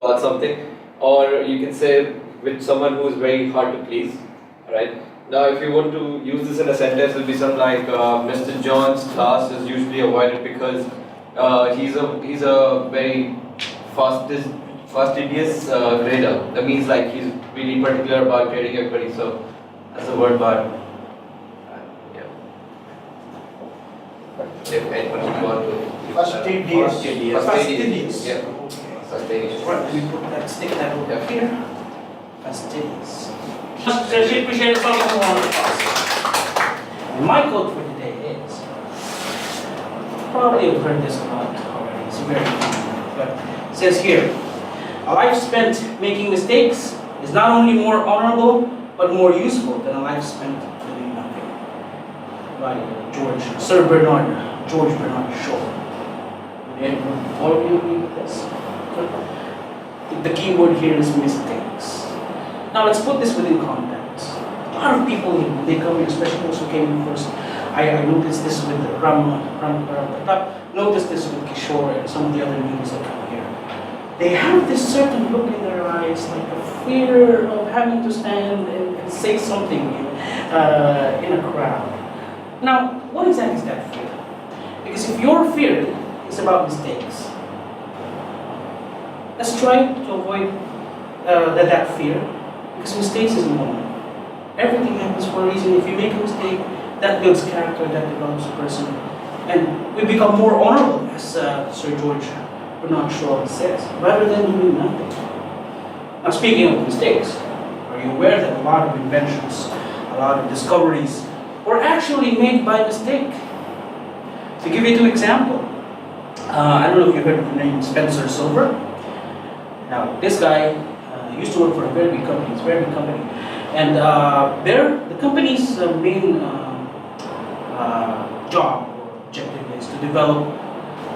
about something, or you can say with someone who is very hard to please. Right? Now, if you want to use this in a sentence, it'll be something like Mr. John's class is usually avoided because he's a very fastest fastidious grader. That means like he's really particular about grading everybody. So that's the word bar. Yeah. If anyone would want to. Fastidious. Fastidious. Fastidious. Yeah. Okay. Fastidious. Right, we put that, stick that over Yeah. here. Fastidious. Appreciate it from everyone. And my quote for today is, probably you've heard this a lot already, it's very common, but it says here, a life spent making mistakes is not only more honorable, but more useful than a life spent doing nothing. By George Bernard Shaw. And all of you agree with this? The key word here is mistakes. Now let's put this within context. A lot of people, when they come here, especially those who came in first, I noticed this with noticed this with Kishore and some of the other newbies that come here. They have this certain look in their eyes, like a fear of having to stand and say something in a crowd. Now, what exactly is that fear? Because if your fear is about mistakes, let's try to avoid that fear, because mistakes is normal. Everything happens for a reason. If you make a mistake, that builds character, that develops a person, and we become more honorable, as Sir George Bernard Shaw says, rather than doing nothing. Now, speaking of mistakes, are you aware that a lot of inventions, a lot of discoveries, were actually made by mistake? To give you two examples, I don't know if you heard of the name Spencer Silver. Now, this guy used to work for a very big company. It's a very big company, and the company's main job or objective is to develop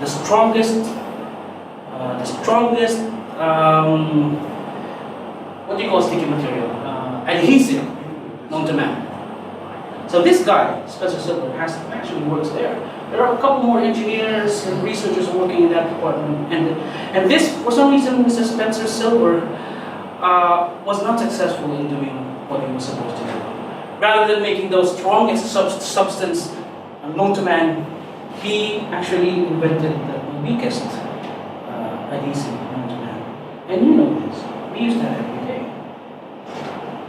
the strongest, what do you call sticky material? Adhesive known to man. So this guy, Spencer Silver, actually works there. There are a couple more engineers and researchers working in that department, and this, for some reason, Mr. Spencer Silver was not successful in doing what he was supposed to do. Rather than making the strongest substance known to man, he actually invented the weakest adhesive known to man. And you know this. We use that every day.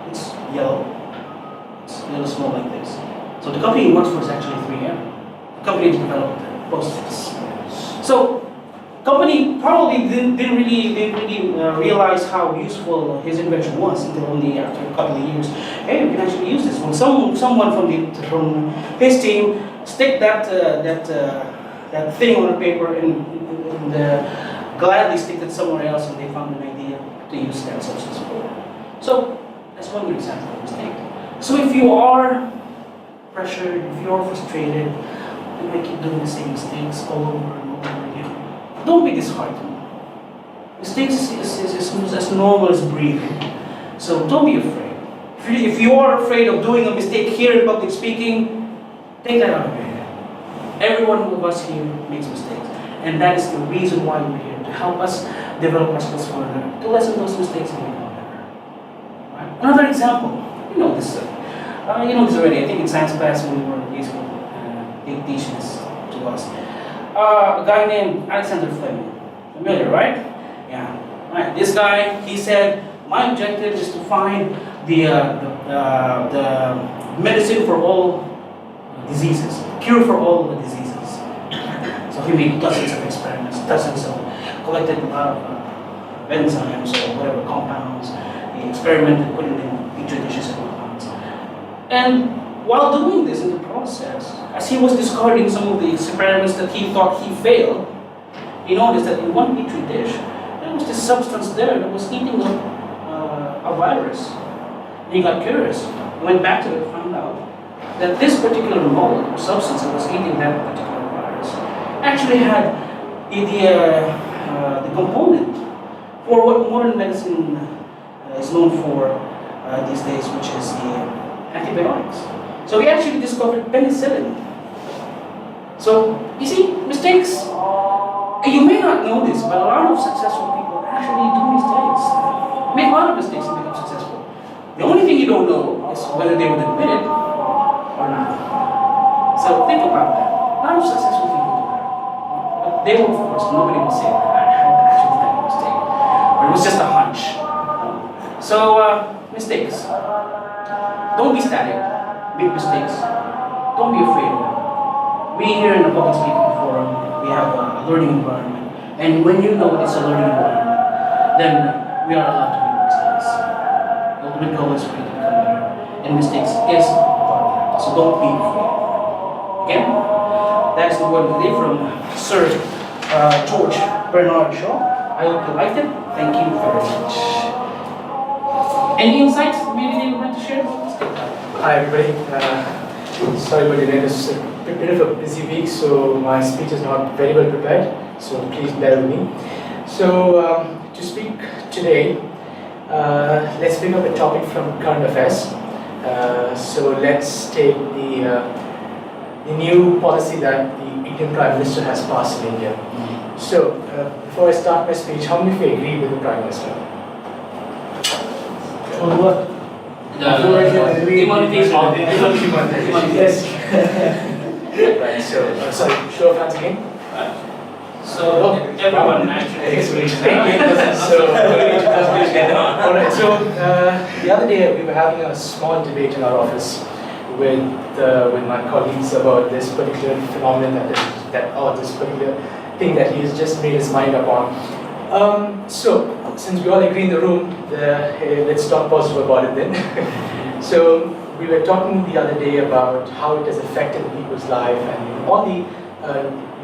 It's yellow. It's a little small like this. So the company he works for is actually 3M. The company developed Post-its. So company probably didn't really realize how useful his invention was until only after a couple of years. Hey, we can actually use this. When someone from his team stick that thing on a paper and gladly stick it somewhere else, and they found an idea to use that substance for. So that's one good example of mistake. So if you are pressured, if you are frustrated, you might keep doing the same mistakes all over and over again. Don't be disheartened. Mistakes is as normal as breathing. So don't be afraid. If you are afraid of doing a mistake here in public speaking, take that out of your head. Every one of us here makes mistakes. And that is the reason why we're here, to help us develop our skills further, to lessen those mistakes and become better. Right? Another example, you know this already. I think in science class when we were in school, they teach this to us. A guy named Alexander Fleming. Familiar, right? Yeah. Right. This guy, he said, my objective is to find the medicine for all diseases, cure for all the diseases. So he made dozens of experiments, collected a lot of enzymes or whatever compounds. He experimented, put it in petri dishes and compounds. And while doing this in the process, as he was discarding some of the experiments that he thought he failed, he noticed that in one petri dish, there was this substance there that was eating a virus. And he got curious, went back to it, found out that this particular mold or substance that was eating that particular virus actually had the component for what modern medicine is known for these days, which is the antibiotics. So he actually discovered penicillin. So, you see, mistakes, you may not know this, but a lot of successful people actually do mistakes. make a lot of mistakes and become successful. The only thing you don't know is whether they would admit it or not. So think about that. A lot of successful people do that. But they will, of course, nobody will say that I had actually done a mistake. Or it was just a hunch. So, mistakes. Don't be static. Make mistakes. Don't be afraid of them. We here in the public speaking forum, we have a learning environment. And when you know it's a learning environment, then we are allowed to make mistakes. The ultimate goal is for you to become better. And mistakes is part of that. So don't be afraid. Again, that is the word of the day from Sir George Bernard Shaw. I hope you liked it. Thank you very much. Any insights maybe you would like to share about this? Hi everybody. Sorry about delaying. It's a bit of a busy week, so my speech is not very well prepared. So please bear with me. So to speak today, let's pick up a topic from current affairs. So let's take the new policy that the Indian Prime Minister has passed in India. So before I start my speech, how many of you agree with the Prime Minister? On what? Demonetization. Yes. Right. So sorry. Show of hands again. So everyone actually. Alright, so the other day we were having a small debate in our office with my colleagues about this particular phenomenon this particular thing that he has just made his mind up on. So since we all agree in the room, let's talk positive about it then. So we were talking the other day about how it has affected the people's life and all the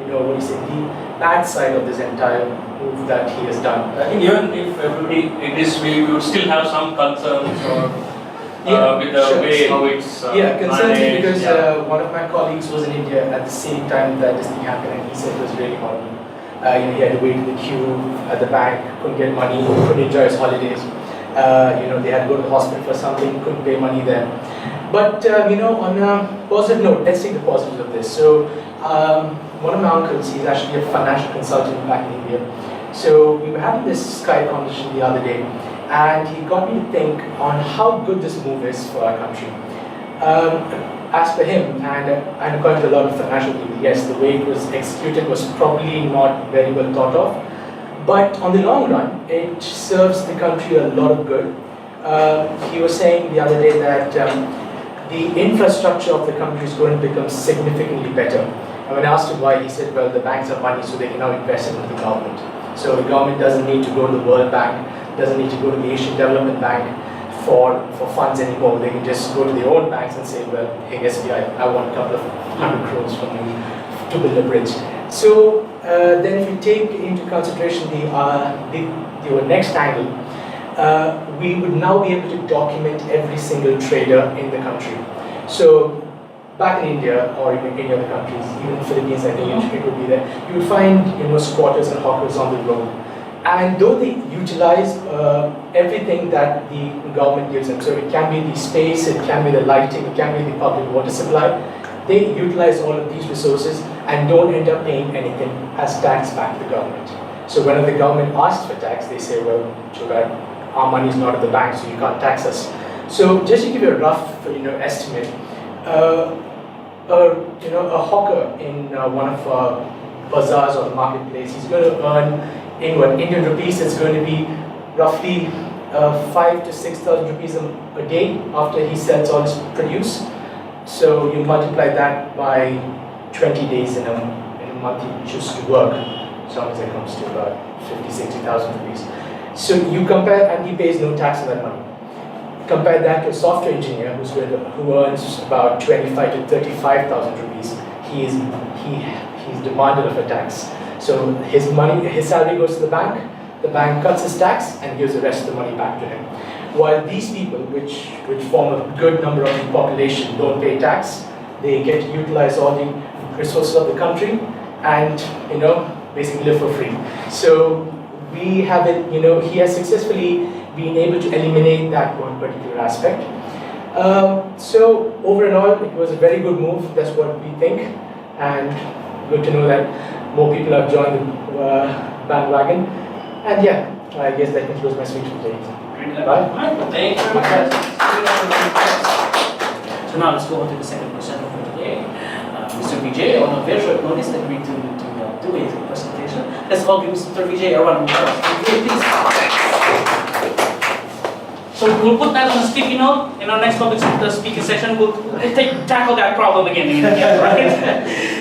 the bad side of this entire move that he has done. I think even if everybody agrees, we would still have some concerns or with the way how it's concerning managed. because one of my colleagues was in India at the same time that this thing happened, and he said it was really horrible. He had to wait in the queue at the bank, couldn't get money, couldn't enjoy his holidays. They had to go to the hospital for something, couldn't pay money there. But on a positive note, let's take the positives of this. So one of my uncles, he's actually a financial consultant back in India. So we were having this Skype conversation the other day, and he got me to think on how good this move is for our country. As per him, and according to a lot of financial people, yes, the way it was executed was probably not very well thought of. But on the long run, it serves the country a lot of good. He was saying the other day that the infrastructure of the country is going to become significantly better. And when I asked him why, he said, well, the banks have money, so they can now invest it with the government. So the government doesn't need to go to the World Bank, doesn't need to go to the Asian Development Bank for funds anymore. They can just go to their own banks and say, well, hey SBI, I want a couple of 100 crores from you to build a bridge. So then if you take into consideration the next angle, we would now be able to document every single trader in the country. So back in India or even any other countries, even the Philippines, I think it would be there, you would find squatters and hawkers on the road. And though they utilize everything that the government gives them, so it can be the space, it can be the lighting, it can be the public water supply, they utilize all of these resources and don't end up paying anything as tax back to the government. So when the government asks for tax, they say, well, too bad, our money is not at the bank, so you can't tax us. So just to give you a rough estimate, a hawker in one of our bazaars or marketplace, he's going to earn in Indian rupees, it's going to be roughly 5,000 to 6,000 rupees a day after he sells all his produce. So you multiply that by 20 days in a month he chooses to work. So it comes to about 50,000, 60,000 rupees. So you compare, and he pays no tax on that money. Compare that to a software engineer who earns about 25,000 to 35,000 rupees. He's demanded of a tax. So his salary goes to the bank cuts his tax and gives the rest of the money back to him. While these people, which form a good number of the population, don't pay tax, they get to utilize all the resources of the country and basically live for free. So we have it, he has successfully been able to eliminate that one particular aspect. So overall, it was a very good move. That's what we think, and good to know that more people have joined the bandwagon. And yeah, I guess that concludes my speech for today. Right. Thank you very much, guys. So now let's go on to the second presenter for today. Mr. Vijay, on a very short notice, agreed to do a presentation. Let's all give Mr. Vijay a round of applause. Vijay, please. So we'll put that on the sticky note. In our next public speaking session, we'll tackle that problem again, right?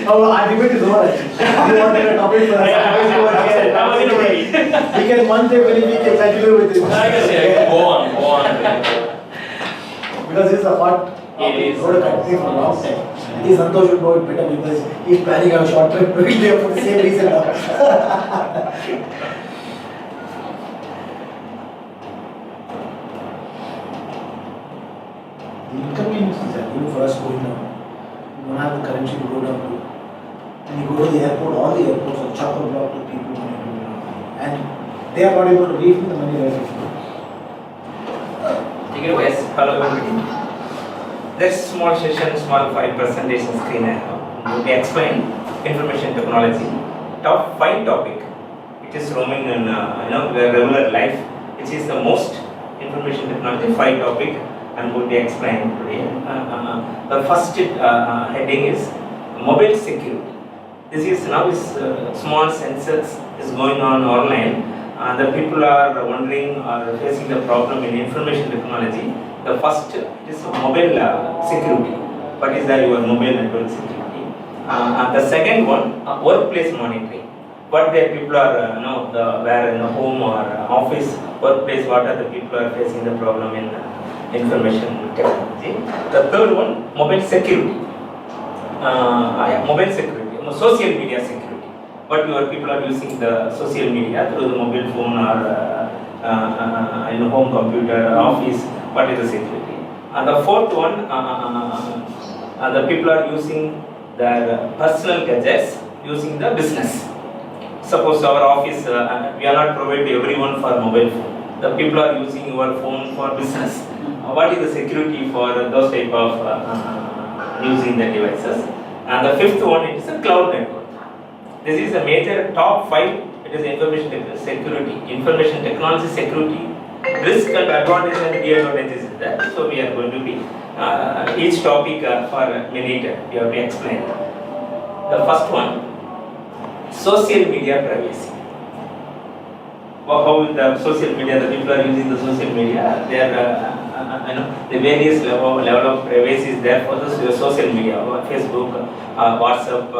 Oh, I think it is over actually. You wanted a topic for us. I was in a hurry. We can one day when we can continue with it. I guess, yeah. Go on, go on. Because it's a hot It is. road country for long time. I think Santosh should know it better because he's planning a short trip to India for the same reason now. The inconveniences are even for us going down. You don't have the currency to go down to. And you go to the airport, all the airports are chock-a-block to people when you go down. And they are not able to refund the money right away. Take it away. Yes, hello everybody. This small session, small 5 presentation screen I have. Will be explain information technology. Top 5 topic. It is roaming in the regular life. Which is the most information technology 5 topic. I am going to explain today. The first heading is mobile security. This is now small sensors is going on online. The people are wondering or facing the problem in information technology. The first is mobile security. What is your mobile network security? The second one, workplace monitoring. What the people are where in the home or office, workplace, what are the people are facing the problem in information technology. The third one, mobile security. Mobile security, social media security. What your people are using the social media through the mobile phone or in the home computer, office. What is the security? And the fourth one, the people are using their personal gadgets using the business. Suppose our office, we are not provided everyone for mobile phone. The people are using your phone for business. What is the security for those type of using the devices? And the fifth one is a cloud network. This is a major top 5. It is information security, information technology security. Risk and advantages and disadvantages is there. So we are going to be each topic for a minute we have to explain. The first one, social media privacy. How the social media, the people are using the social media, they are the various level of privacy is there for the social media, Facebook, WhatsApp.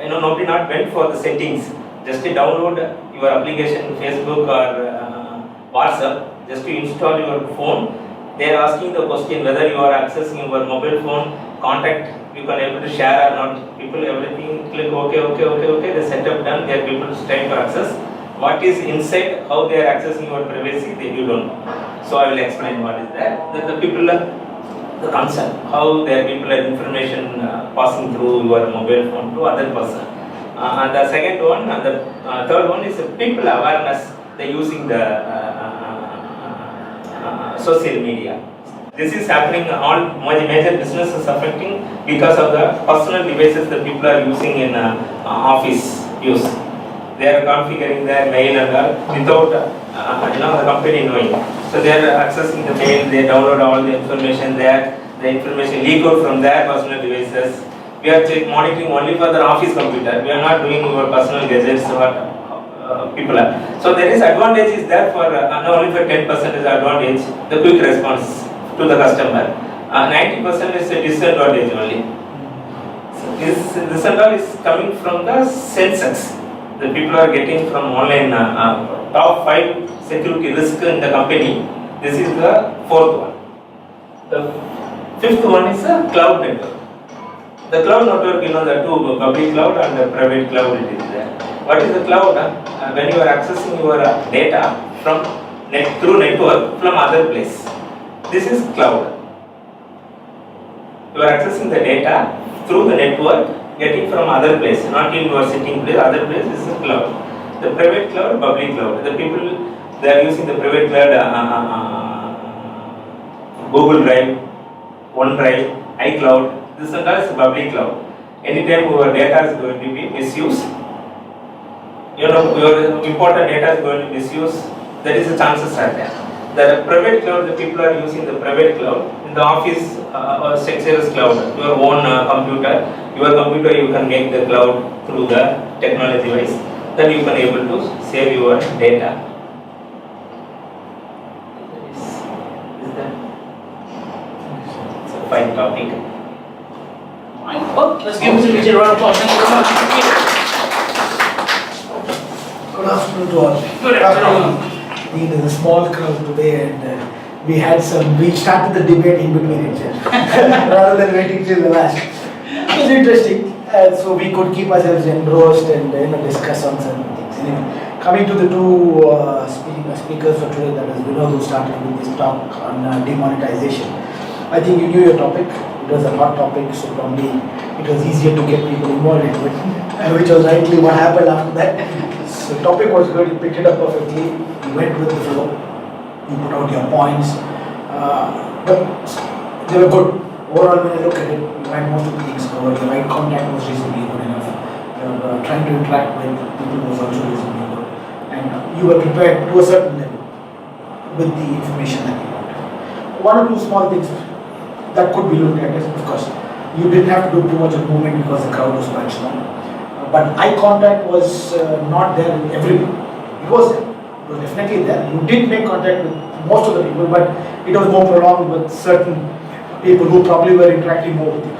Nobody not went for the settings. Just to download your application, Facebook or WhatsApp. Just to install your phone, they are asking the question whether you are accessing your mobile phone, contact, you can able to share or not. People, everything, click okay, the setup done, they are people trying to access. What is inside, how they are accessing your privacy, you don't know. So I will explain what is that. The people, the concern, how their people are information passing through your mobile phone to other person. And the second one, and the third one is people awareness, they using the social media. This is happening, all major businesses affecting because of the personal devices that people are using in office use. They are configuring their mail and all without the company knowing. So they are accessing the mail, they download all the information there, the information leak out from their personal devices. We are monitoring only for the office computer. We are not doing our personal gadgets or people are. So there is advantage is there for not only for 10% is advantage, the quick response to the customer. 90% is a disadvantage only. So this and all is coming from the sensors. The people are getting from online top 5 security risk in the company. This is the fourth one. The fifth one is a cloud network. The cloud network, the two public cloud and the private cloud it is there. What is the cloud? When you are accessing your data from through network from other place. This is cloud. You are accessing the data through the network, getting from other place, not in your sitting place, other place. This is cloud. The private cloud, public cloud. The people they are using the private cloud, Google Drive, OneDrive, iCloud. This and that is public cloud. Anytime your data is going to be misused, your important data is going to be misused, there is a chances are there. The private cloud, the people are using the private cloud. In the office, Securus cloud, your own computer, you can make the cloud through the technology wise. Then you can able to save your data. Is that? It's a fine topic. Well, let's give Mr. Vijay a round of applause. Thank you very much. Good afternoon to all. Good afternoon. It is a small crowd today, and we started the debate in between each other rather than waiting till the last. It was interesting, so we could keep ourselves engrossed and discuss on certain things. Anyway, coming to the two speakers for today, that is Vinod, who started with this talk on demonetization. I think you knew your topic. It was a hot topic, so probably it was easier to get people involved in it, which was rightly what happened after that. So the topic was good, you picked it up perfectly, you went with the flow, you put out your points, but they were good. Overall, when I look at it, you had most of the things covered, your eye contact was reasonably good enough, trying to interact with people was also reasonably good, and you were prepared to a certain level with the information that you got. One or two small things that could be looked at is, of course, you didn't have to do too much of movement because the crowd was quite small. But eye contact was not there with everyone. It was there. It was definitely there. You did make contact with most of the people, but it was more prolonged with certain people who probably were interacting more with you.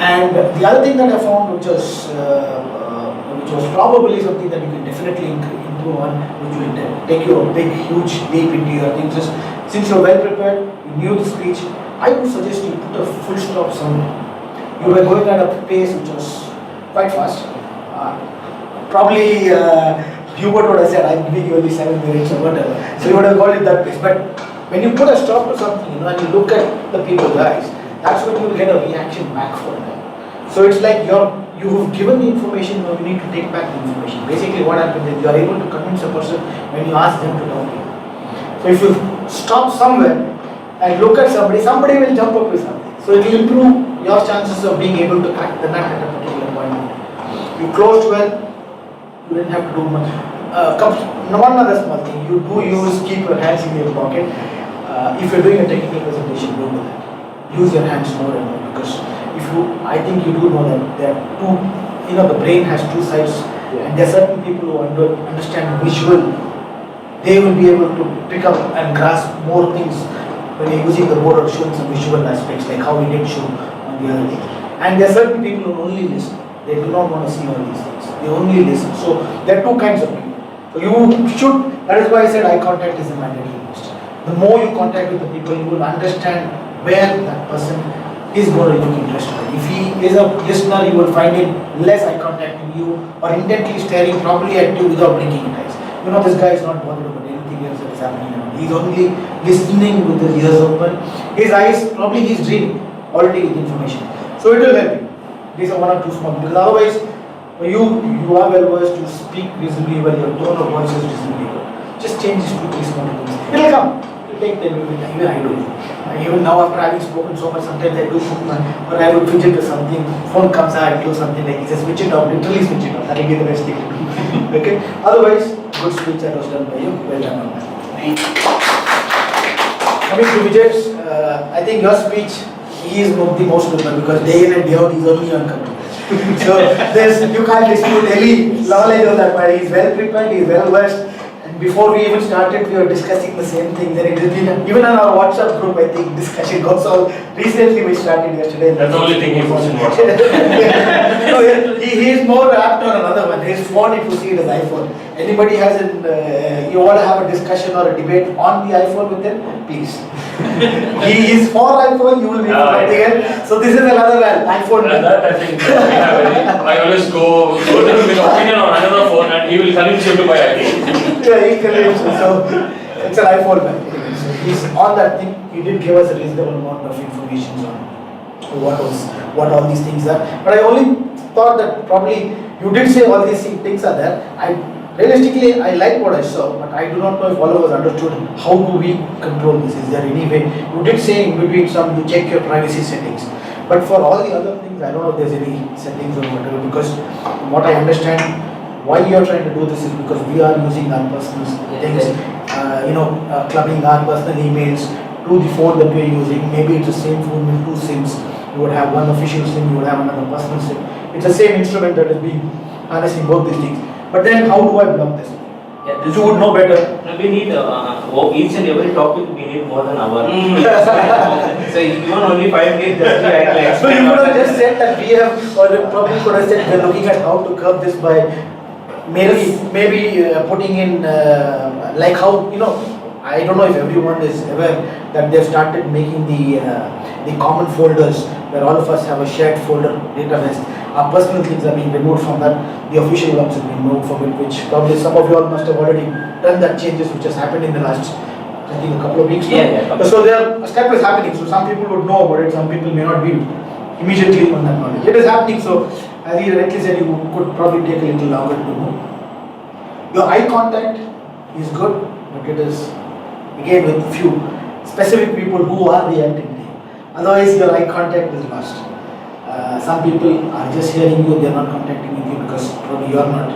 And the other thing that I found, which was probably something that you can definitely improve on, which will take you a big, huge leap into your things, is since you're well prepared, you knew the speech, I would suggest you put a full stop somewhere. You were going at a pace which was quite fast. Probably Hubert would have said, I'm giving you only 7 minutes or whatever. So you would have gone at that pace. But when you put a stop to something, and you look at the people's eyes, that's when you will get a reaction back from them. So it's like you've given the information, now you need to take back the information. Basically what happens is you are able to convince a person when you ask them to talk to you. So if you stop somewhere and look at somebody will jump up with something. So it will improve your chances of being able to crack the nut at a particular point. You closed well, you didn't have to do much. One other small thing, you do keep your hands in your pocket. If you're doing a technical presentation, do that. Use your hands more and more, because I think you do know that there are two, the brain has two sides, and there are certain people who understand visual. They will be able to pick up and grasp more things when you're using the board or showing some visual aspects, like how we did show on the other day. And there are certain people who only listen. They do not want to see all these things. They only listen. So there are two kinds of people. So that is why I said eye contact is the mandatory most. The more you contact with the people, you will understand where that person is going to look interested. If he is a listener, you will find him less eye contact with you or intently staring probably at you without blinking his eyes. This guy is not bothered about anything else that is happening around. He's only listening with his ears open. His eyes, probably he's dreaming already with information. So it will help you. These are one or two small, because otherwise you are well versed, you speak reasonably well, your tone of voice is reasonably good. Just change these 2-3 small things. It will come. It will take them, even I do. Even now after having spoken so much, sometimes I do or I would fidget or something, phone comes out, I do something like this, switch it off, literally switch it off. That will be the best thing to do. Okay? Otherwise, good speech that was done by you. Well done on that. Thank you. Coming to Vijay's, I think your speech, he is the most memorable because day in and day out, he's only on computer. So you can't dispute any knowledge of that, but he's well prepared, he's well versed. And before we even started, we were discussing the same thing. Then it has been, even on our WhatsApp group, I think discussion goes on. Recently we started yesterday. That's the only thing he puts in WhatsApp. No, he is more apt on another one. His phone, if you see it as iPhone. Anybody has you want to have a discussion or a debate on the iPhone with him, please. He is for iPhone, you will be for something else. So this is another iPhone. That I think I always go to him with an opinion on another phone and he will convince you to buy iPhone. Yeah, he convinced me. So it's an iPhone man. So he's on that thing. He did give us a reasonable amount of information on what all these things are. But I only thought that probably you did say all these things are there. Realistically, I like what I saw, but I do not know if all of us understood how do we control this. Is there any way? You did say in between some you check your privacy settings, but for all the other things, I don't know if there's any settings or whatever, because from what I understand, why you are trying to do this is because we are using our personal things. clubbing our personal emails to the phone that we are using. Maybe it's the same phone with two SIMs. You would have one official SIM, you would have another personal SIM. It's the same instrument that is being harnessing both these things. But then how do I block this? Yeah, You would know better. We need each and every topic. We need more than hour. So if you want only 5 minutes, just like So you could have just said that we have, or you probably could have said we're looking at how to curb this by maybe putting in like how I don't know if everyone is aware that they've started making the common folders where all of us have a shared folder database. Our personal things are being removed from that. The official ones have been removed from it, which probably some of you all must have already done that changes, which has happened in the last, I think, a couple of weeks now. Yeah. So there, a step is happening. So some people would know about it, some people may not be immediately on that knowledge. It is happening. So as you rightly said, you could probably take a little longer to know. Your eye contact is good, but it is again with few specific people who are reacting to you. Otherwise, your eye contact is lost. Some people are just hearing you, they are not contacting with you because probably you are not.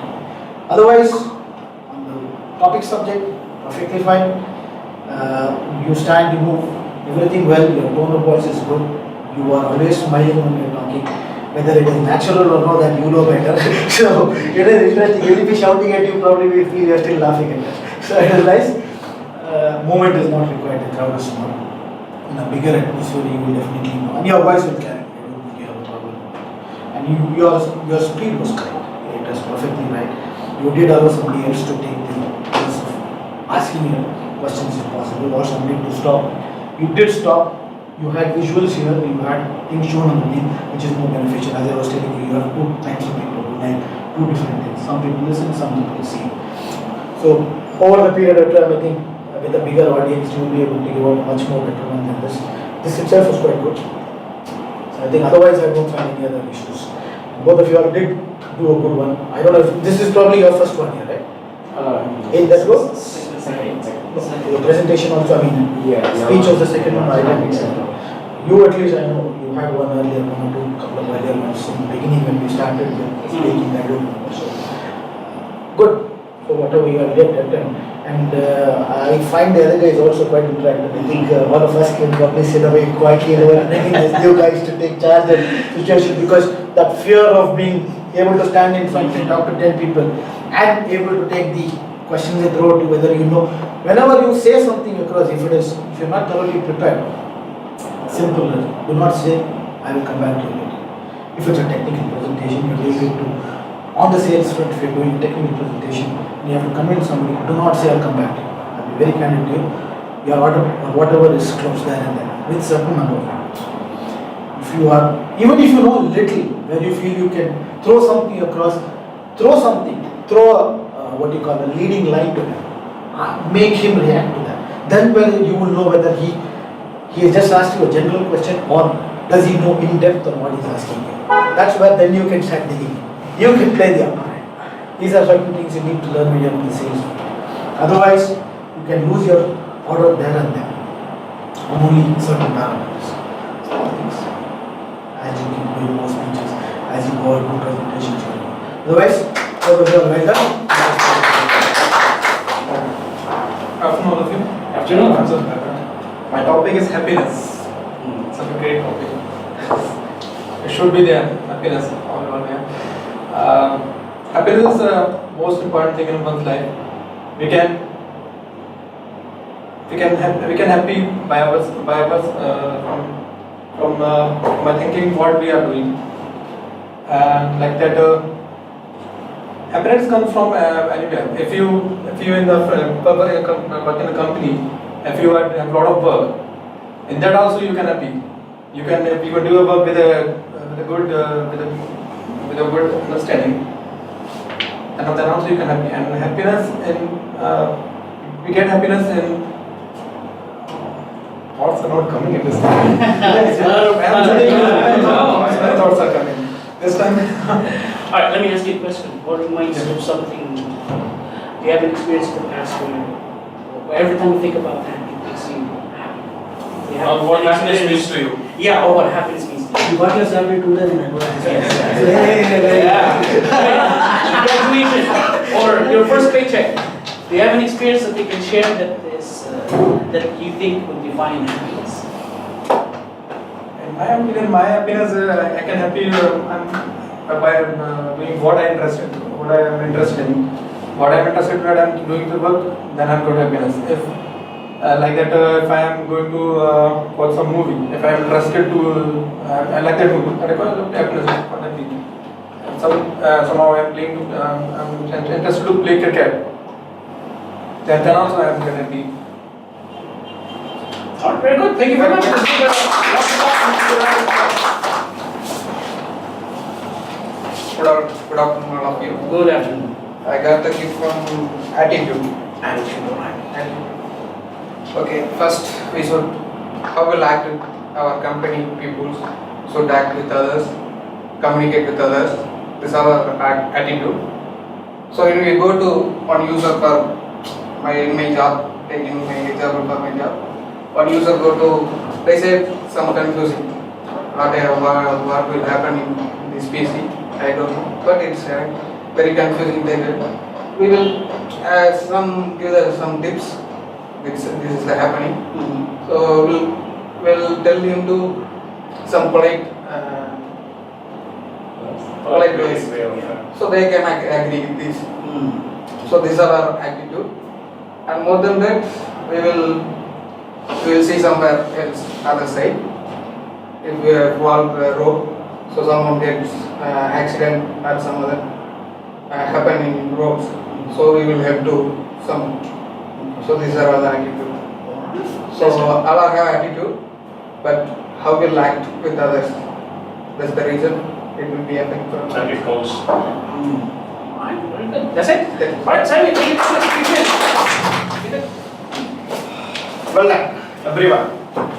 Otherwise, on the topic subject, perfectly fine. You stand, you move, everything well, your tone of voice is good. You are always smiling when you are talking. Whether it is natural or not, that you know better. So it is interesting. Even if he shouting at you, probably we feel you are still laughing at that. So it is nice. Movement is not required. The crowd is small. In a bigger atmosphere, you will definitely know, and your voice will carry. You have a problem. And your speed was correct. It was perfectly right. You did allow somebody else to take the chance of asking you questions if possible, or somebody to stop. You did stop. You had visuals here, you had things shown on the screen, which is more beneficial. As I was telling you, you have two types of people who like two different things. Some people listen, some people see. So, over the period of time, I think with a bigger audience, you will be able to give out much more better one than this. This itself was quite good. So, I think otherwise, I don't find any other issues. Both of you all did do a good one. I don't know if this is probably your first one here, right? In that go? Your presentation also, speech was the second one, I didn't. You at least, I know, you had one earlier, one or two, couple of earlier ones in the beginning when we started with speaking, I don't know. So, good for whatever you have done. And I find the other guys also quite interactive. I think all of us can probably sit away quietly and bringing these new guys to take charge of the situation, because that fear of being able to stand in front and talk to 10 people and able to take the questions they throw to, whether you know, whenever you say something across, if you're not thoroughly prepared, simple, do not say, I will come back to it. If it's a technical presentation, you're doing it to, on the sales front, if you're doing a technical presentation, and you have to convince somebody, do not say, I'll come back to you. I'll be very candid to you. Your order, or whatever is closed there and then, with certain number of hours. If you are, even if you know little, where you feel you can throw something across, throw a leading line to him, make him react to that. Then you will know whether he has just asked you a general question, or does he know in depth on what he's asking you. That's where then you can start digging. You can play the upper end. These are certain things you need to learn when you're in the sales. Otherwise, you can lose your order there and then on only certain parameters. Small things. As you keep doing more speeches, as you go out, more presentations. Otherwise, all of you are well done. Afternoon, all of you. Afternoon. My topic is happiness. It's a great topic. It should be there. Happiness, all around here. Happiness is the most important thing in one's life. We can happy by thinking what we are doing, and like that. Happiness comes from anywhere. If you in the work in a company, if you have a lot of work, in that also you can happy. You can do a work with a good understanding, and then also you can happy. And happiness we get happiness in. Thoughts are not coming in this time. Thoughts are coming this time. Alright, let me ask you a question. What reminds you of something you haven't experienced in the past where every time you think about that, it makes you happy? You have What an happiness experience- means to you? Yeah, or what happiness means to you. You got your salary 2 days in advance. Congratulations. Or your first paycheck. Do you have an experience that you can share that you think would define happiness? In my opinion, my happiness, I can happy by doing what I am interested in. What I'm interested in, when I'm doing the work, then I'm got happiness. If like that, if I am going to watch some movie, if I am interested to, I like that movie, I call it happiness. What I feel. Somehow I'm playing, I'm interested to play cricket. Then also I am happy. Alright, very good. Thank you very much. Good afternoon, all of you. Good afternoon. I got the gift from Attitude. Attitude. Okay, first we should, how will act with our company people, should act with others, communicate with others. This is our attitude. So when we go to one user for my job, taking my example for my job, one user go to, they say some confusing, what will happen in this PC, I don't know, but it's very confusing. We will give them some tips. This is the happening. Mm-hmm. So we'll tell him to some polite ways, so they can agree with this. So these are our attitude, and more than that, we will see somewhere else other side. If we follow the road, so someone gets accident or some other happen in roads, so we will have to some. So these are all the attitude. So all have attitude, but how we act with others. That's the reason it will be affected from. And it goes. Alright, very good. That's it? Alright, Simon, thank you so much. Appreciate it. Well done, everyone.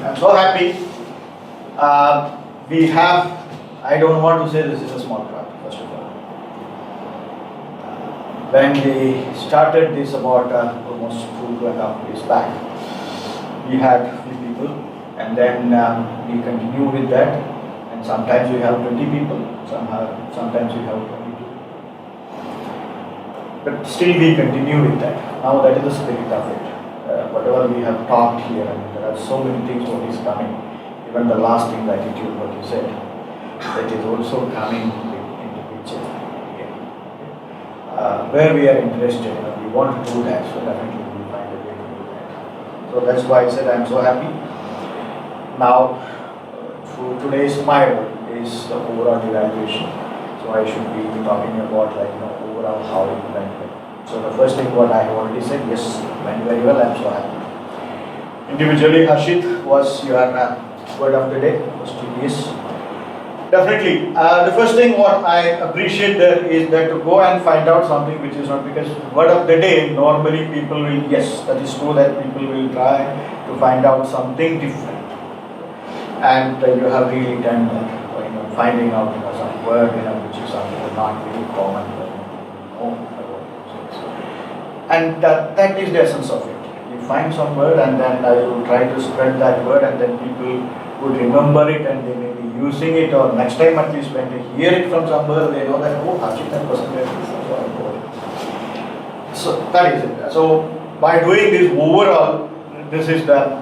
I'm so happy. We have, I don't want to say this is a small crowd, first of all. When we started this about almost 2.5 years back, we had few people, and then we continue with that, and sometimes we have 20 people, sometimes we have 22. But still we continue with that. Now that is the spirit of it. Whatever we have talked here, and there are so many things what is coming. Even the last thing, the attitude, what you said, that is also coming into picture. Where we are interested, we want to do that, so definitely we will find a way to do that. So that's why I said I'm so happy. Now, through today's my role is the overall evaluation. So I should be talking about overall how it went. So the first thing what I have already said, yes, went very well, I'm so happy. Individually, Harshit was your word of the day, was tedious. Definitely. The first thing what I appreciate there is that to go and find out something which is not, because word of the day, normally people will, yes, that is true that people will try to find out something different. And you have really done that, finding out some word which is something not very common. And that is the essence of it. You find some word and then you try to spread that word, and then people would remember it and they may be using it, or next time at least when they hear it from somewhere, they know that, oh, Harshit and person. So that is it. So by doing this overall, this is the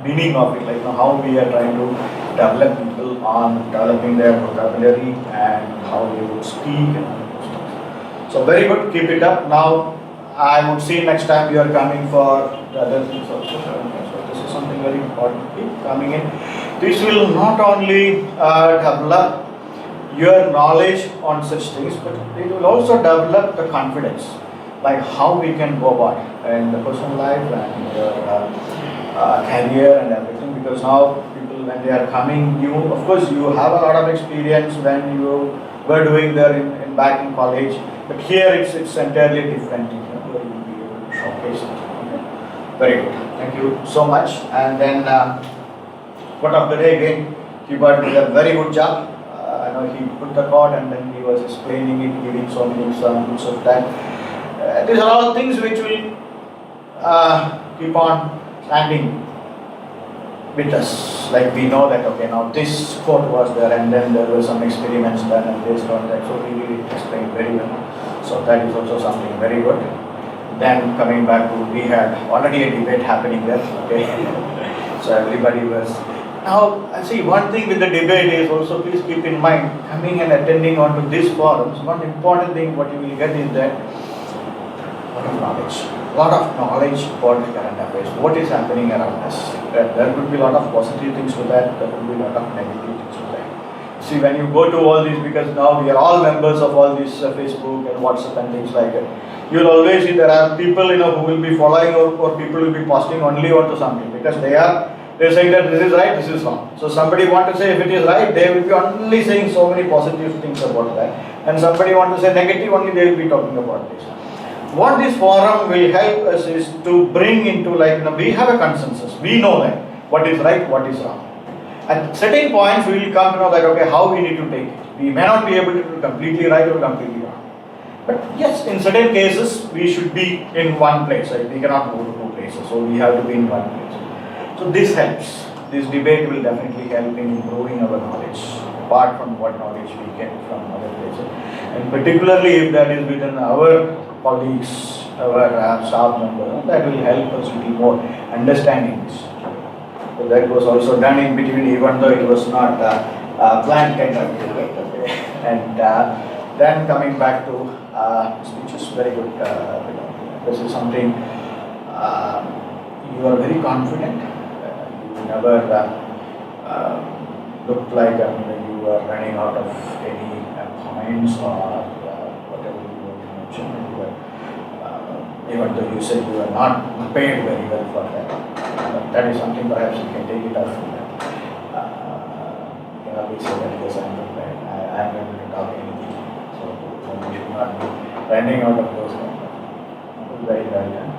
meaning of it, how we are trying to develop people on developing their vocabulary and how they would speak and all those things. So very good, keep it up. Now I would see next time you are coming for the other things also. So this is something very important, keep coming in. This will not only develop your knowledge on such things, but it will also develop the confidence, like how we can go about in the personal life and your career and everything. Because now people, when they are coming new, of course you have a lot of experience when you were doing there back in college, but here it's entirely different. Where you will be able to showcase it. Okay. Very good. Thank you so much. And then word of the day again, Keyboard did a very good job. I know he put the code and then he was explaining it, giving so many examples of that. These are all things which will keep on standing with us. Like we know that, okay, now this code was there and then there were some experiments done and based on that. So he really explained very well. So that is also something very good. Then coming back to, we had already a debate happening there, okay? So everybody was, now I see one thing with the debate is also, please keep in mind, coming and attending onto these forums, one important thing what you will get is that lot of knowledge about current affairs, what is happening around us. There could be a lot of positive things to that, there could be a lot of negative things to that. See, when you go to all these, because now we are all members of all these Facebook and WhatsApp and things like that, you will always see there are people, who will be following or people will be posting only onto something, because they're saying that this is right, this is wrong. So somebody want to say if it is right, they will be only saying so many positive things about that, and somebody want to say negative, only they will be talking about this. What this forum will help us is to bring into, we have a consensus. We know that what is right, what is wrong. At certain points, we will come to know that, okay, how we need to take it. We may not be able to do completely right or completely wrong. But yes, in certain cases, we should be in one place. Right? We cannot go to two places, so we have to be in one place. So this helps. This debate will definitely help in improving our knowledge, apart from what knowledge we get from other places. And particularly if that is within our colleagues, our staff members, that will help us to be more understanding this. So that was also done in between, even though it was not planned kind of debate. Okay? And then coming back to which is very good. This is something you are very confident. You never look like you are running out of any points or whatever you want to mention. Even though you said you are not paid very well for that. But that is something perhaps you can take it out from that. You can always say that yes, I am prepared. I am able to talk anything. So we should not be running out of those kind of very well done.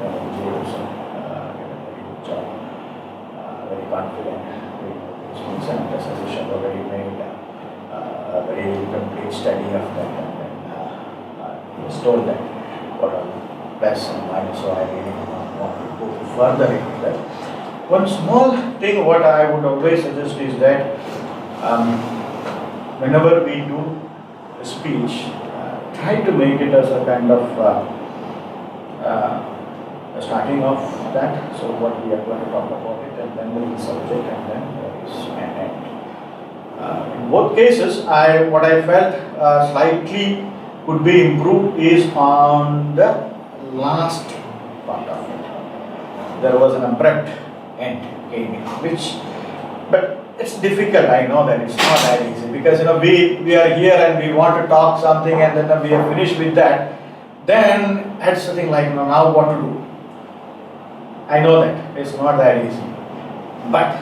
And Jay also did a very good job. Very confident. And the suggestion already made a very complete study of that, and then he was told that what are plus and minus, so I really want to go further into that. One small thing what I would always suggest is that whenever we do a speech, try to make it as a kind of a starting of that, so what we are going to talk about it, and then there is subject, and then there is an end. In both cases, what I felt slightly could be improved is on the last part of it. There was an abrupt end came in, but it's difficult. I know that it's not that easy, because we are here and we want to talk something, and then we are finished with that. Then it's something like, now what to do? I know that it's not that easy, but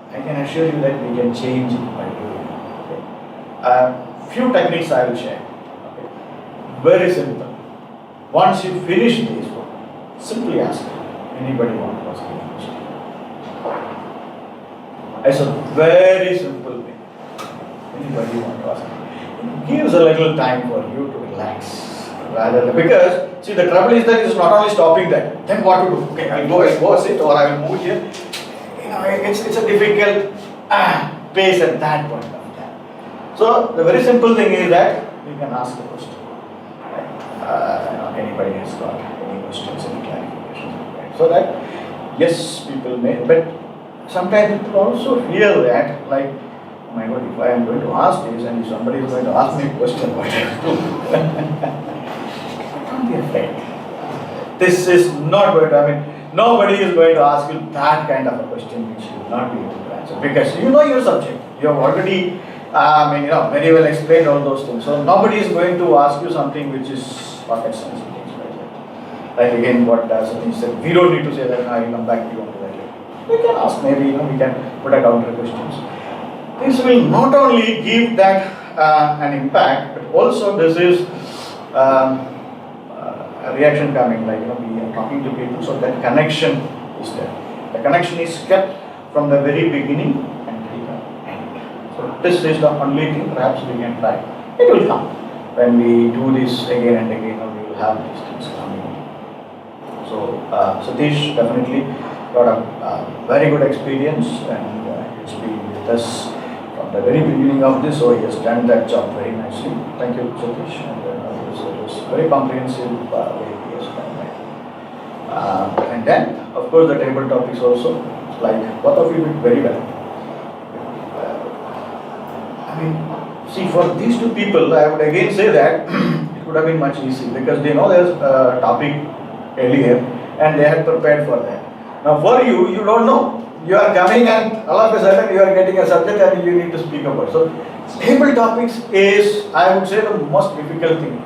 I can assure you that we can change it by doing it. Okay? Few techniques I will share. Okay? Very simple. Once you finish this one, simply ask anybody want to ask any question. It's a very simple thing. Anybody want to ask? It gives a little time for you to relax. Rather than, because see, the trouble is that it's not only stopping that. Then what to do? Okay, I'll go sit, or I will move here. It's a difficult pace at that point of time. So the very simple thing is that you can ask a question. Anybody has got any questions, any clarifications, right? So that yes, people may, but sometimes people also feel that like, oh my God, if I am going to ask this and if somebody is going to ask me a question, what do I do? Don't be afraid. This is not going to, nobody is going to ask you that kind of a question which you will not be able to answer, because you know your subject. You have already, very well explained all those things. So nobody is going to ask you something which is rocket science. Like again, what Satish said, we don't need to say that, I will come back to you on that later. We can ask, maybe, we can put a counter questions. This will not only give that an impact, but also this is a reaction coming, like, we are talking to people, so that connection is there. The connection is kept from the very beginning until the end. So this is the only thing perhaps we can try. It will come. When we do this again and again, we will have these things coming. So Satish definitely got a very good experience, and he's been with us from the very beginning of this, so he has done that job very nicely. Thank you, Satish. And So it was very comprehensive way he has done that. And then, of course, the table topics also, like both of you did very well. I mean, see, for these two people, I would again say that it would have been much easier because they know there's a topic earlier and they had prepared for that. Now, for you, you don't know. You are coming and all of a sudden you are getting a subject and you need to speak about. So, table topics is, I would say, the most difficult thing.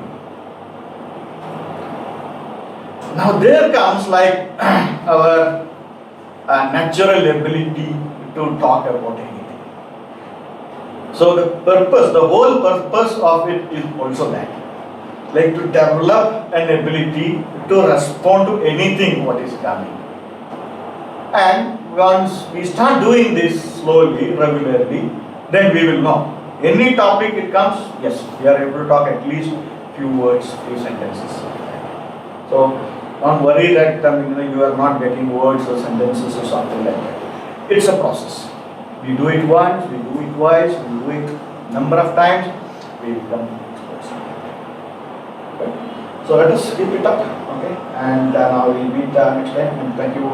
Now, there comes like our natural ability to talk about anything. So the purpose, the whole purpose of it is also that, like to develop an ability to respond to anything what is coming. And once we start doing this slowly, regularly, then we will know. Any topic it comes, yes, we are able to talk at least few words, few sentences. So don't worry that you are not getting words or sentences or something like that. It's a process. We do it once, we do it twice, we do it number of times, we become experts. Okay. So let us keep it up, okay? And now we'll meet next time. And thank you,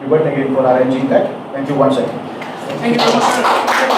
Hubert, again for arranging that. Thank you once again. Thank you very much, sir.